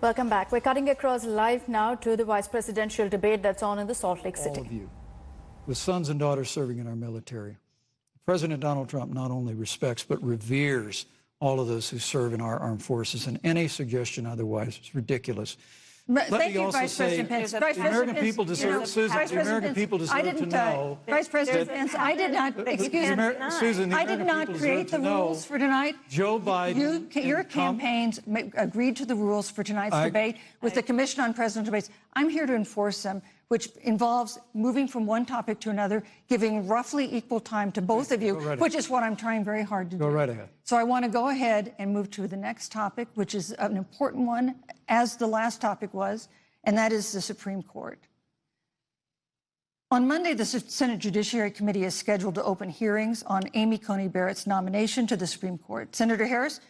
Welcome back. We're cutting across live now to the vice presidential debate that's on in the Salt Lake City. All of you, with sons and daughters serving in our military. President Donald Trump not only respects but reveres all of those who serve in our armed forces, and any suggestion otherwise is ridiculous. Thank you, Vice President Pence. The American people deserve, Susan, the American people deserve to know. Vice President Pence, I did not, excuse me, Susan, I did not create the rules for tonight. Joe Biden. Your campaigns agreed to the rules for tonight's debate with the Commission on Presidential Debates. I'm here to enforce them, which involves moving from one topic to another, giving roughly equal time to both of you, which is what I'm trying very hard to do. Go right ahead. So I want to go ahead and move to the next topic, which is an important one, as the last topic was, and that is the Supreme Court. On Monday, the Senate Judiciary Committee is scheduled to open hearings on Amy Coney Barrett's nomination to the Supreme Court. Senator Harris,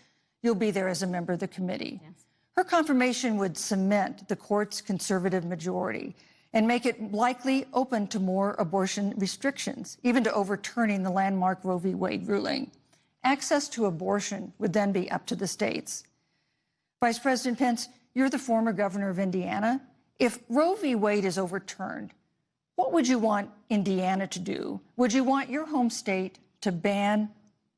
you'll be there as a member of the committee. Yes. Her confirmation would cement the court's conservative majority and make it likely open to more abortion restrictions, even to overturning the landmark Roe v. Wade ruling. Access to abortion would then be up to the states. Vice President Pence, you're the former governor of Indiana. If Roe v. Wade is overturned, what would you want Indiana to do? Would you want your home state to ban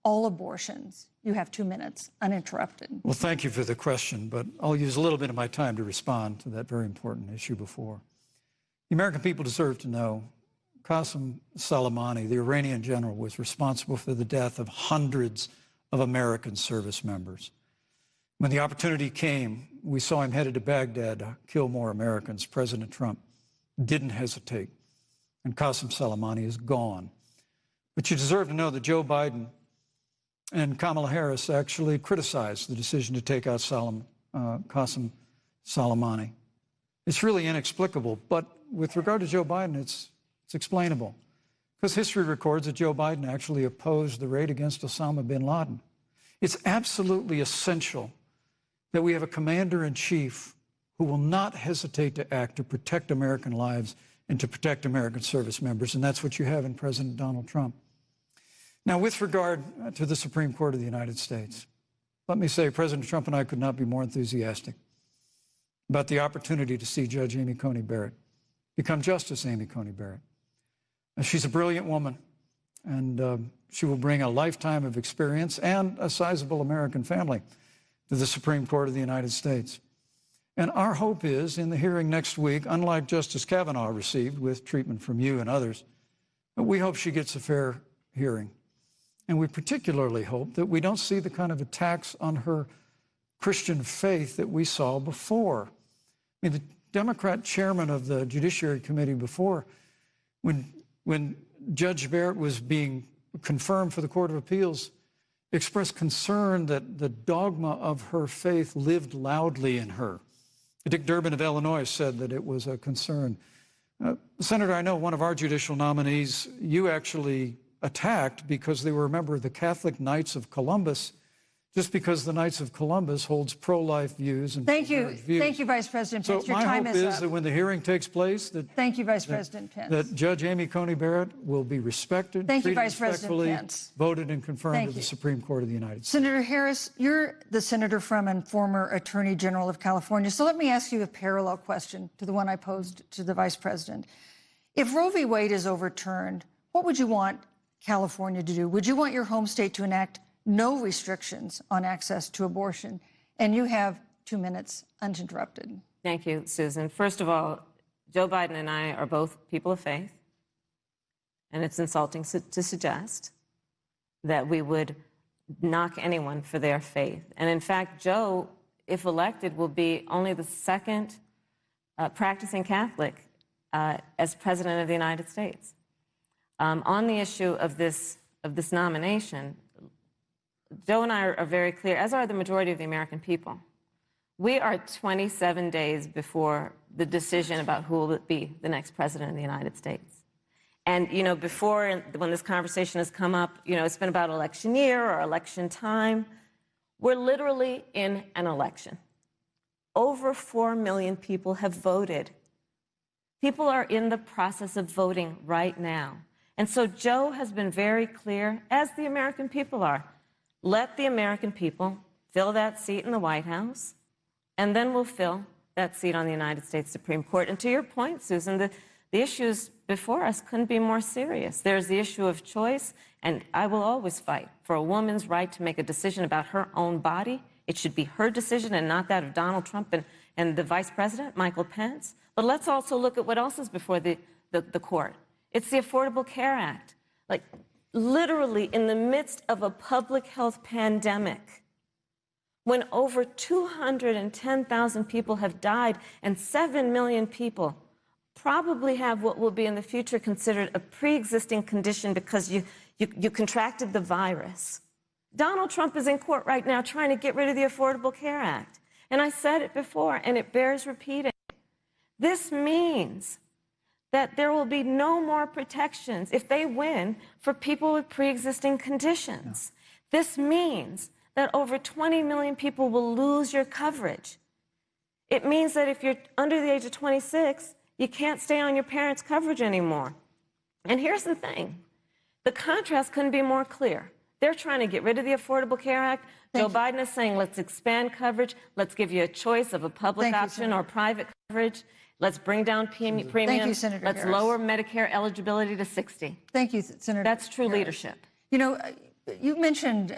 all abortions? You have 2 minutes, uninterrupted. Well, thank you for the question, but I'll use a little bit of my time to respond to that very important issue before. The American people deserve to know Qasem Soleimani, the Iranian general, was responsible for the death of hundreds of American service members. When the opportunity came, we saw him headed to Baghdad to kill more Americans. President Trump didn't hesitate, and Qasem Soleimani is gone. But you deserve to know that Joe Biden and Kamala Harris actually criticized the decision to take out Qasem Soleimani. It's really inexplicable, but with regard to Joe Biden, it's explainable. Because history records that Joe Biden actually opposed the raid against Osama bin Laden. It's absolutely essential that we have a commander-in-chief who will not hesitate to act to protect American lives and to protect American service members, and that's what you have in President Donald Trump. Now, with regard to the Supreme Court of the United States, let me say President Trump and I could not be more enthusiastic about the opportunity to see Judge Amy Coney Barrett become Justice Amy Coney Barrett. She's a brilliant woman, and she will bring a lifetime of experience and a sizable American family to the Supreme Court of the United States. And our hope is, in the hearing next week, unlike Justice Kavanaugh received with treatment from you and others, we hope she gets a fair hearing. And we particularly hope that we don't see the kind of attacks on her Christian faith that we saw before. I mean, the Democrat chairman of the Judiciary Committee before, when Judge Barrett was being confirmed for the Court of Appeals, expressed concern that the dogma of her faith lived loudly in her. Dick Durbin of Illinois said that it was a concern. Senator, I know one of our judicial nominees you actually attacked because they were a member of the Catholic Knights of Columbus, just because the Knights of Columbus holds pro-life views and Thank you, Vice President Pence. So my hope is that when the hearing takes place, that Thank you, Vice President Pence. That Judge Amy Coney Barrett will be respected, Thank you, treated Vice President respectfully, Pence. voted and confirmed to the Supreme Court of the United States. Senator Harris, you're the senator from and former Attorney General of California. So let me ask you a parallel question to the one I posed to the Vice President. If Roe v. Wade is overturned, what would you want California to do? Would you want your home state to enact no restrictions on access to abortion? And you have 2 minutes uninterrupted. Thank you, Susan. First of all, Joe Biden and I are both people of faith, and it's insulting to suggest that we would knock anyone for their faith. And in fact, Joe, if elected, will be only the second practicing Catholic as president of the United States. On the issue of this nomination, Joe and I are very clear, as are the majority of the American people. We are 27 days before the decision about who will be the next president of the United States. And, you know, before, when this conversation has come up, you know, it's been about election year or election time. We're literally in an election. Over 4 million people have voted. People are in the process of voting right now. And so Joe has been very clear, as the American people are. Let the American people fill that seat in the White House. and then we'll fill that seat on the United States Supreme Court. And to your point, Susan, the issues before us couldn't be more serious. There's the issue of choice, and I will always fight for a woman's right to make a decision about her own body. It should be her decision and not that of Donald Trump and the Vice President, Michael Pence. But let's also look at what else is before the court. It's the Affordable Care Act. Like, literally in the midst of a public health pandemic, when over 210,000 people have died and 7 million people probably have what will be in the future considered a pre-existing condition because you contracted the virus. Donald Trump is in court right now trying to get rid of the Affordable Care Act. And I said it before, and it bears repeating. This means that there will be no more protections if they win for people with pre-existing conditions. Yeah. This means that over 20 million people will lose your coverage. It means that if you're under the age of 26, you can't stay on your parents' coverage anymore. And here's the thing. The contrast couldn't be more clear. They're trying to get rid of the Affordable Care Act. Joe Biden is saying, let's expand coverage. Let's give you a choice of a public option or private coverage. Let's bring down premiums. Thank you, Senator Let's Harris. lower Medicare eligibility to 60. Thank you, Senator That's true Harris. leadership. You know, you mentioned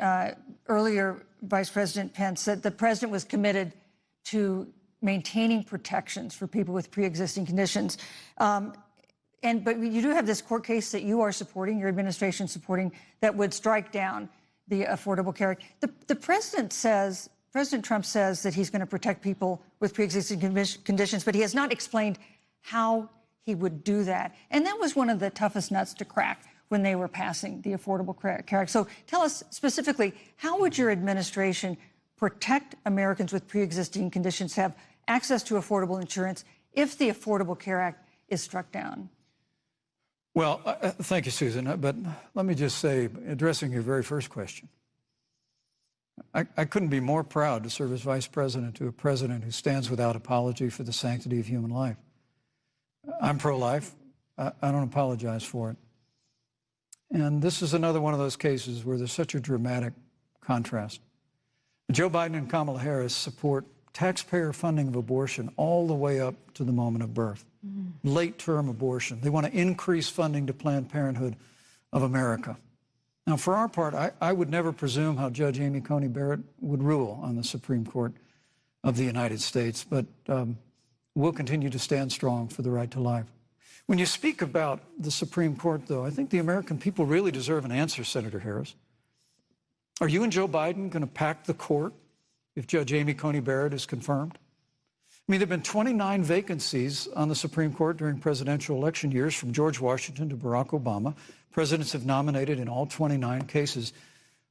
earlier, Vice President Pence, that the president was committed to maintaining protections for people with pre-existing conditions. But you do have this court case that you are supporting, your administration supporting, that would strike down the Affordable Care Act. The president says, President Trump says that he's going to protect people with pre-existing conditions, but he has not explained how he would do that. And that was one of the toughest nuts to crack when they were passing the Affordable Care Act. So tell us specifically, how would your administration protect Americans with pre-existing conditions to have access to affordable insurance if the Affordable Care Act is struck down? Well, thank you, Susan. But let me just say, addressing your very first question, I couldn't be more proud to serve as vice president to a president who stands without apology for the sanctity of human life. I'm pro-life. I don't apologize for it. And this is another one of those cases where there's such a dramatic contrast. Joe Biden and Kamala Harris support taxpayer funding of abortion all the way up to the moment of birth. Late-term abortion. They want to increase funding to Planned Parenthood of America. Now, for our part, I would never presume how Judge Amy Coney Barrett would rule on the Supreme Court of the United States, but we'll continue to stand strong for the right to life. When you speak about the Supreme Court, though, I think the American people really deserve an answer, Senator Harris. Are you and Joe Biden going to pack the court if Judge Amy Coney Barrett is confirmed? I mean, there have been 29 vacancies on the Supreme Court during presidential election years, from George Washington to Barack Obama. Presidents have nominated in all 29 cases.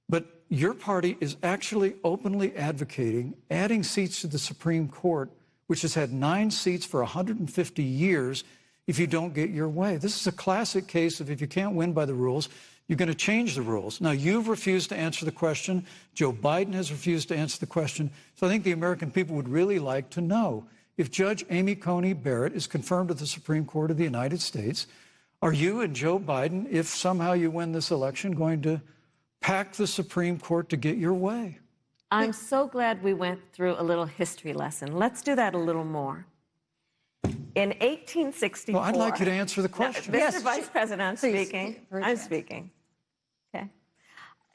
But your party is actually openly advocating adding seats to the Supreme Court, which has had 9 seats for 150 years, if you don't get your way. This is a classic case of if you can't win by the rules, you're going to change the rules. Now, you've refused to answer the question. Joe Biden has refused to answer the question. So I think the American people would really like to know, if Judge Amy Coney Barrett is confirmed to the Supreme Court of the United States, are you and Joe Biden, if somehow you win this election, going to pack the Supreme Court to get your way? I'm so glad we went through a little history lesson. Let's do that a little more. In 1864... Well, I'd like you to answer the question. Mr. Yes. Vice President, I'm speaking. I'm speaking. Okay.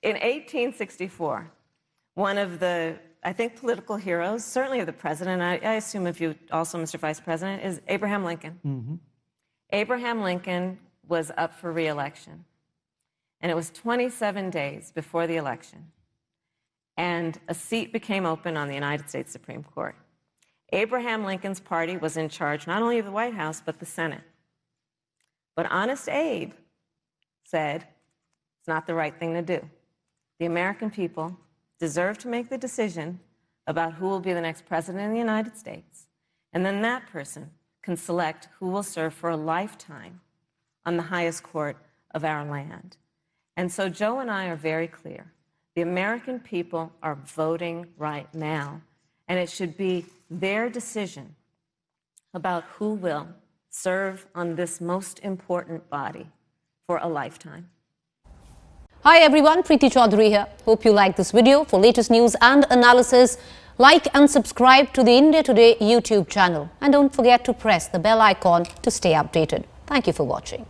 In 1864, one of the, I think, political heroes, certainly of the president, I assume of you also, Mr. Vice President, is Abraham Lincoln. Mm-hmm. Abraham Lincoln was up for re-election. And it was 27 days before the election. And a seat became open on the United States Supreme Court. Abraham Lincoln's party was in charge not only of the White House, but the Senate. But Honest Abe said it's not the right thing to do. The American people deserve to make the decision about who will be the next president of the United States. And then that person can select who will serve for a lifetime on the highest court of our land. And so Joe and I are very clear. The American people are voting right now. And it should be their decision about who will serve on this most important body for a lifetime. Hi everyone, Preeti Chaudhary here. Hope you like this video. For latest news and analysis Like and subscribe to the India Today YouTube channel. And don't forget to press the bell icon to stay updated. Thank you for watching.